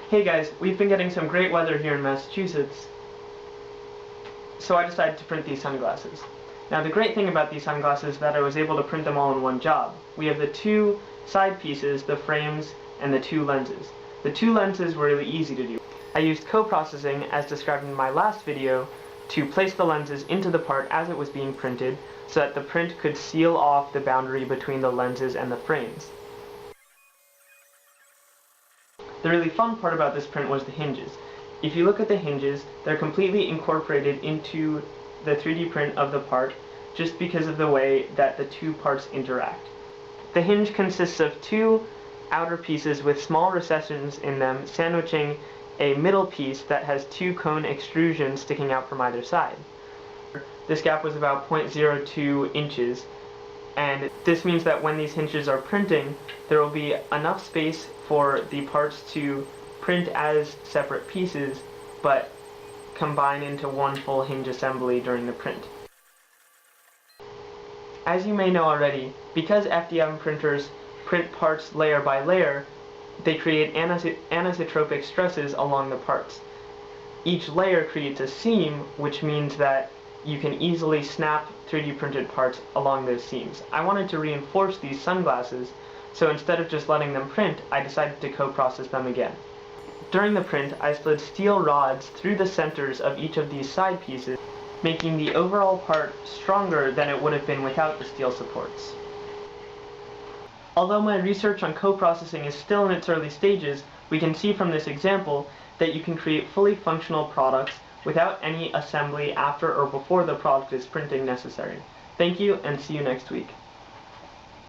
Hey guys, we've been getting some great weather here in Massachusetts, so I decided to print these sunglasses. Now the great thing about these sunglasses is that I was able to print them all in one job. We have the two side pieces, the frames, and the two lenses. The two lenses were really easy to do. I used co-processing, as described in my last video, to place the lenses into the part as it was being printed, so that the print could seal off the boundary between the lenses and the frames. The really fun part about this print was the hinges. If you look at the hinges, they're completely incorporated into the 3D print of the part just because of the way that the two parts interact. The hinge consists of two outer pieces with small recessions in them, sandwiching a middle piece that has two cone extrusions sticking out from either side. This gap was about 0.02 inches, and this means that when these hinges are printing, there will be enough space for the parts to print as separate pieces, but combine into one full hinge assembly during the print. As you may know already, because FDM printers print parts layer by layer, they create anisotropic stresses along the parts. Each layer creates a seam, which means that you can easily snap 3D printed parts along those seams. I wanted to reinforce these sunglasses, so instead of just letting them print, I decided to co-process them again. During the print, I slid steel rods through the centers of each of these side pieces, making the overall part stronger than it would have been without the steel supports. Although my research on co-processing is still in its early stages, we can see from this example that you can create fully functional products without any assembly after or before the product is printing necessary. Thank you, and see you next week.